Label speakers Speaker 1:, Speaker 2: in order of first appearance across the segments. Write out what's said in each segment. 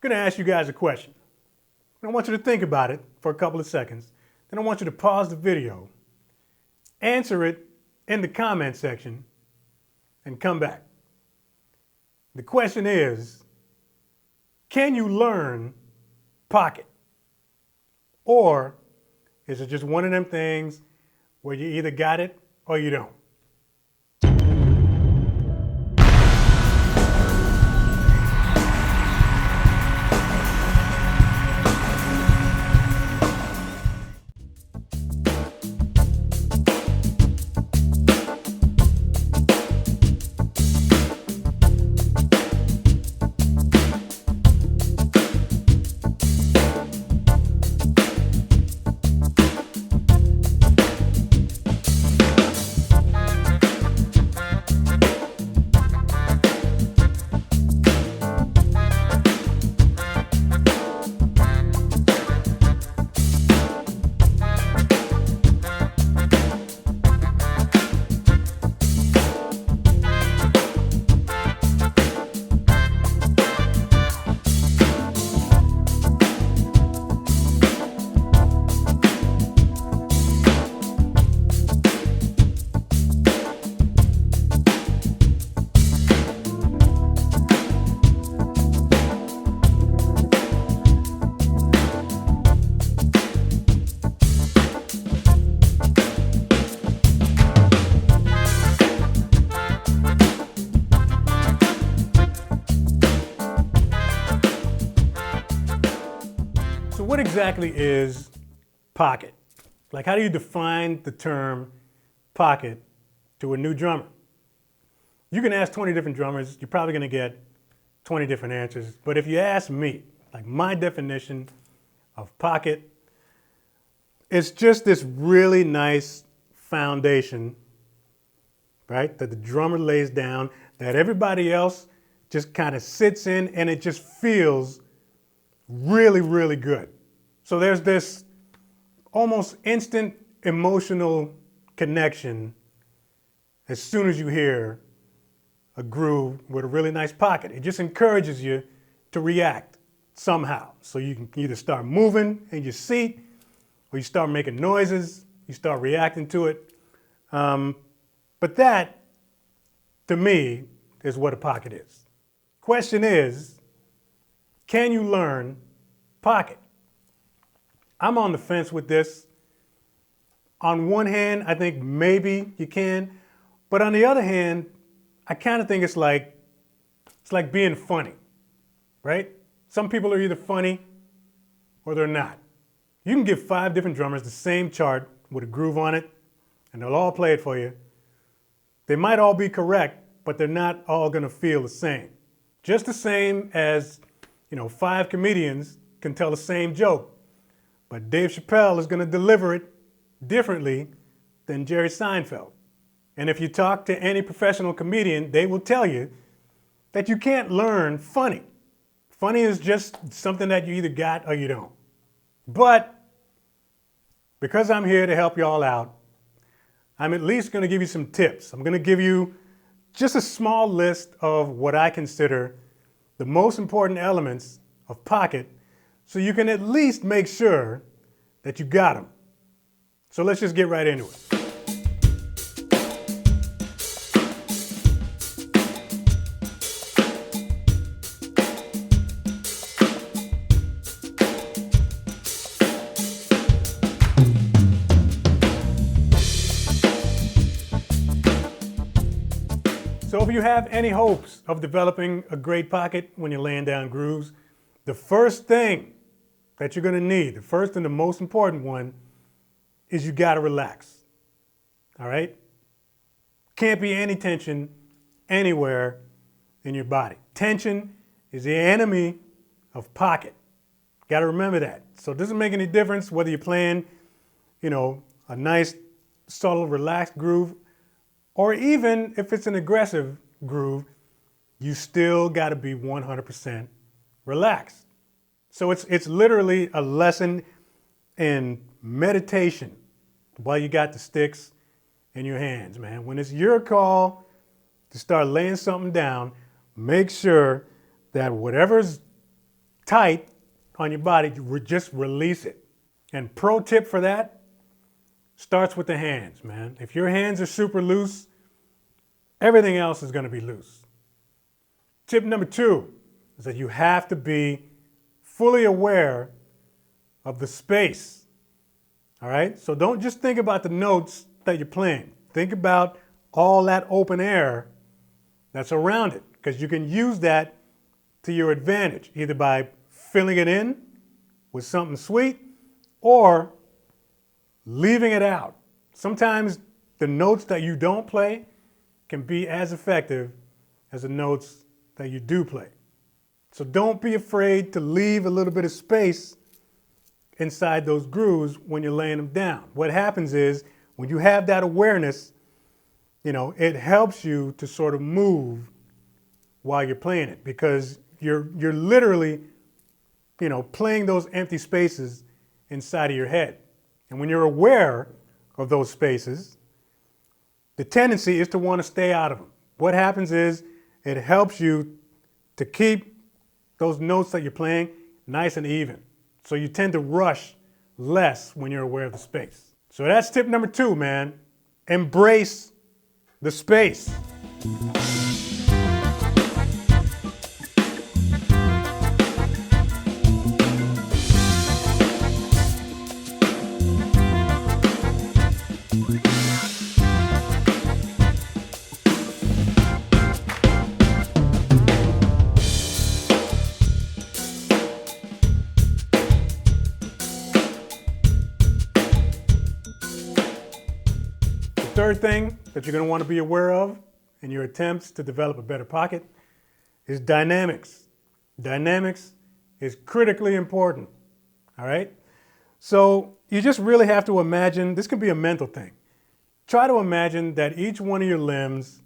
Speaker 1: I'm going to ask you guys a question. I want you to think about it for a couple of seconds. Then I want you to pause the video, answer it in the comment section, and come back. The question is, can you learn pocket? Or is it just one of them things where you either got it or you don't? So what exactly is pocket? Like, how do you define the term pocket to a new drummer? You can ask 20 different drummers, you're probably gonna get 20 different answers. But if you ask me, like, my definition of pocket, it's just this really nice foundation, right, that the drummer lays down, that everybody else just kind of sits in, and it just feels really, really good. So there's this almost instant emotional connection as soon as you hear a groove with a really nice pocket. It just encourages you to react somehow. So you can either start moving in your seat, or you start making noises, you start reacting to it. But that, to me, is what a pocket is. Question is, can you learn pocket? I'm on the fence with this. On one hand, I think maybe you can, but on the other hand, I kind of think it's like being funny, right? Some people are either funny or they're not. You can give 5 different drummers the same chart with a groove on it, and they'll all play it for you. They might all be correct, but they're not all gonna feel the same. Just the same as, 5 comedians can tell the same joke, but Dave Chappelle is gonna deliver it differently than Jerry Seinfeld. And if you talk to any professional comedian, they will tell you that you can't learn funny. Funny is just something that you either got or you don't. But because I'm here to help you all out, I'm at least gonna give you some tips. I'm gonna give you just a small list of what I consider the most important elements of pocket, so you can at least make sure that you got them. So let's just get right into it. So if you have any hopes of developing a great pocket when you're laying down grooves, the first thing that you're gonna need, the first and the most important one, is you gotta relax, all right? Can't be any tension anywhere in your body. Tension is the enemy of pocket. Gotta remember that. So it doesn't make any difference whether you're playing, a nice, subtle, relaxed groove, or even if it's an aggressive groove, you still gotta be 100% relaxed. So it's literally a lesson in meditation while you got the sticks in your hands, man. When it's your call to start laying something down, make sure that whatever's tight on your body, just release it. And pro tip for that starts with the hands, man. If your hands are super loose, everything else is going to be loose. Tip number 2 is that you have to be fully aware of the space. All right? So don't just think about the notes that you're playing. Think about all that open air that's around it, because you can use that to your advantage, either by filling it in with something sweet or leaving it out. Sometimes the notes that you don't play can be as effective as the notes that you do play. So don't be afraid to leave a little bit of space inside those grooves when you're laying them down. What happens is when you have that awareness, it helps you to sort of move while you're playing it, because you're literally, playing those empty spaces inside of your head. And when you're aware of those spaces, the tendency is to want to stay out of them. What happens is it helps you to keep those notes that you're playing nice and even. So you tend to rush less when you're aware of the space. So that's tip number 2, man. Embrace the space. Third thing that you're going to want to be aware of in your attempts to develop a better pocket is dynamics. Dynamics is critically important, all right? So you just really have to imagine, this can be a mental thing. Try to imagine that each one of your limbs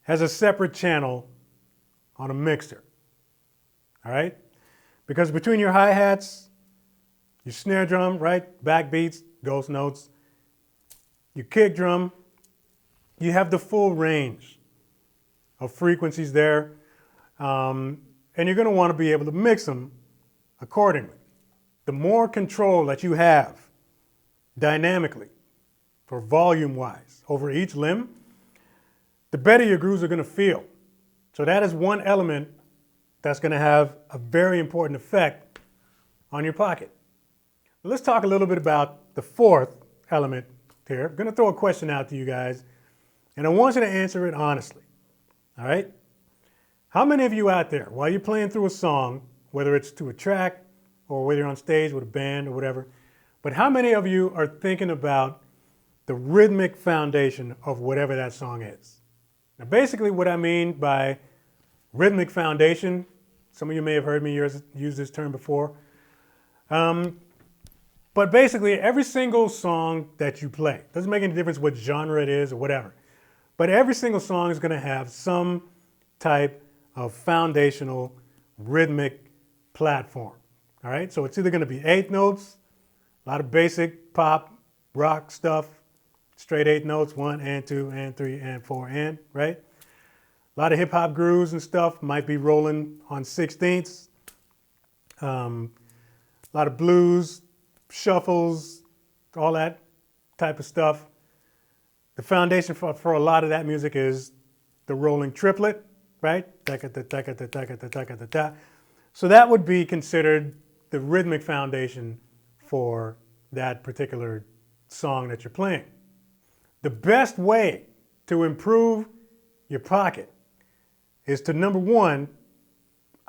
Speaker 1: has a separate channel on a mixer, all right? Because between your hi-hats, your snare drum, right, backbeats, ghost notes, your kick drum, you have the full range of frequencies there, and you're going to want to be able to mix them accordingly. The more control that you have dynamically, for volume-wise, over each limb, the better your grooves are going to feel. So that is one element that's going to have a very important effect on your pocket. Let's talk a little bit about the fourth element here. I'm going to throw a question out to you guys, and I want you to answer it honestly. All right? How many of you out there, while you're playing through a song, whether it's to a track or whether you're on stage with a band or whatever, but how many of you are thinking about the rhythmic foundation of whatever that song is? Now, basically what I mean by rhythmic foundation, some of you may have heard me use this term before, but basically, every single song that you play, doesn't make any difference what genre it is or whatever, but every single song is going to have some type of foundational rhythmic platform. All right, so it's either going to be 8 notes, a lot of basic pop, rock stuff, straight 8 notes, 1 and 2 and 3 and 4 and, right? A lot of hip hop grooves and stuff might be rolling on 16ths. A lot of blues, shuffles, all that type of stuff. The foundation for a lot of that music is the rolling triplet, right? So that would be considered the rhythmic foundation for that particular song that you're playing. The best way to improve your pocket is to, number one,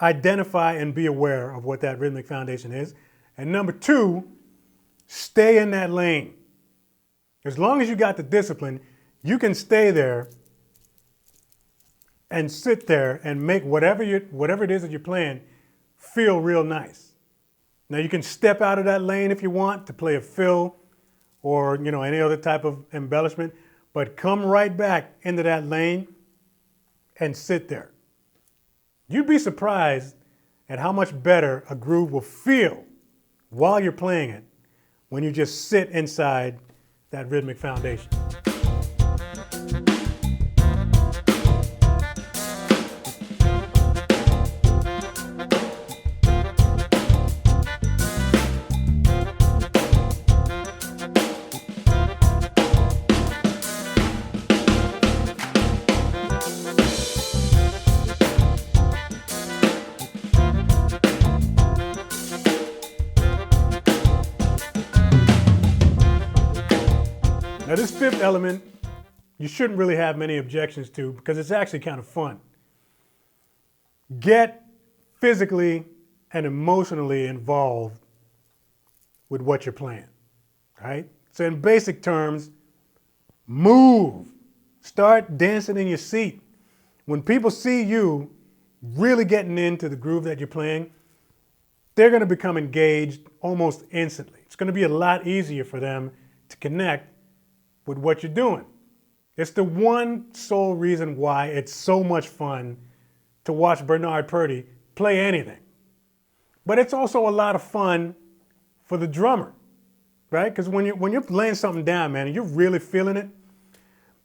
Speaker 1: identify and be aware of what that rhythmic foundation is. And number two, stay in that lane. As long as you got the discipline, you can stay there and sit there and make whatever it is that you're playing feel real nice. Now you can step out of that lane if you want to play a fill or any other type of embellishment, but come right back into that lane and sit there. You'd be surprised at how much better a groove will feel while you're playing it when you just sit inside that rhythmic foundation. Now this fifth element, you shouldn't really have many objections to because it's actually kind of fun. Get physically and emotionally involved with what you're playing, right? So in basic terms, move. Start dancing in your seat. When people see you really getting into the groove that you're playing, they're going to become engaged almost instantly. It's going to be a lot easier for them to connect with what you're doing. It's the one sole reason why it's so much fun to watch Bernard Purdie play anything. But it's also a lot of fun for the drummer, right? Because when you're laying something down, man, and you're really feeling it,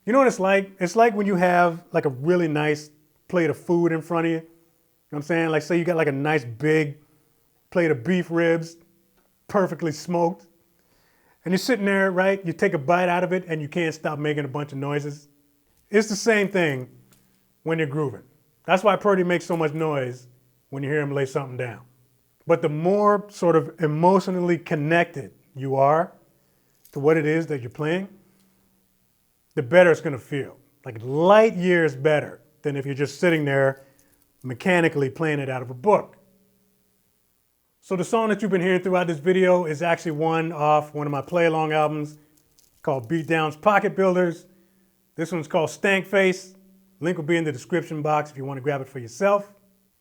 Speaker 1: you know what it's like? It's like when you have like a really nice plate of food in front of you. You know what I'm saying? Like say you got like a nice big plate of beef ribs, perfectly smoked. And you're sitting there, right? You take a bite out of it and you can't stop making a bunch of noises. It's the same thing when you're grooving. That's why Purdie makes so much noise when you hear him lay something down. But the more sort of emotionally connected you are to what it is that you're playing, the better it's gonna feel. Like light years better than if you're just sitting there mechanically playing it out of a book. So the song that you've been hearing throughout this video is actually one off one of my play-along albums called BEATDOWN'S POCKET BUILDERS. This one's called STANK Face. Link will be in the description box if you want to grab it for yourself.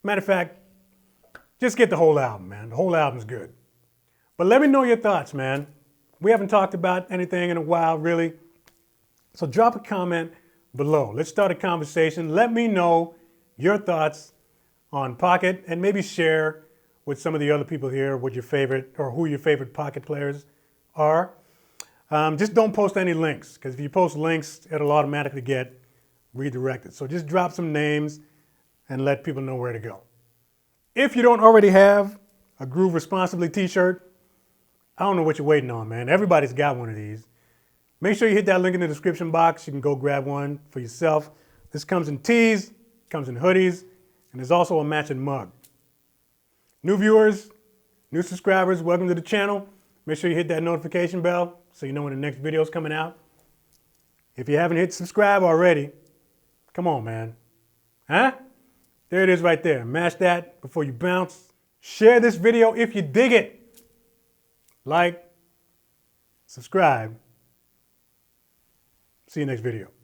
Speaker 1: Matter of fact, just get the whole album, man. The whole album's good. But let me know your thoughts, man. We haven't talked about anything in a while, really. So drop a comment below. Let's start a conversation. Let me know your thoughts on Pocket and maybe share with some of the other people here what your favorite or who your favorite Pocket players are. Just don't post any links because if you post links, it'll automatically get redirected. So just drop some names and let people know where to go. If you don't already have a Groove Responsibly t-shirt, I don't know what you're waiting on, man. Everybody's got one of these. Make sure you hit that link in the description box. You can go grab one for yourself. This comes in tees, comes in hoodies, and there's also a matching mug. New viewers, new subscribers, welcome to the channel. Make sure you hit that notification bell so you know when the next video is coming out. If you haven't hit subscribe already, come on, man. Huh? There it is right there. Mash that before you bounce. Share this video if you dig it. Like, subscribe. See you next video.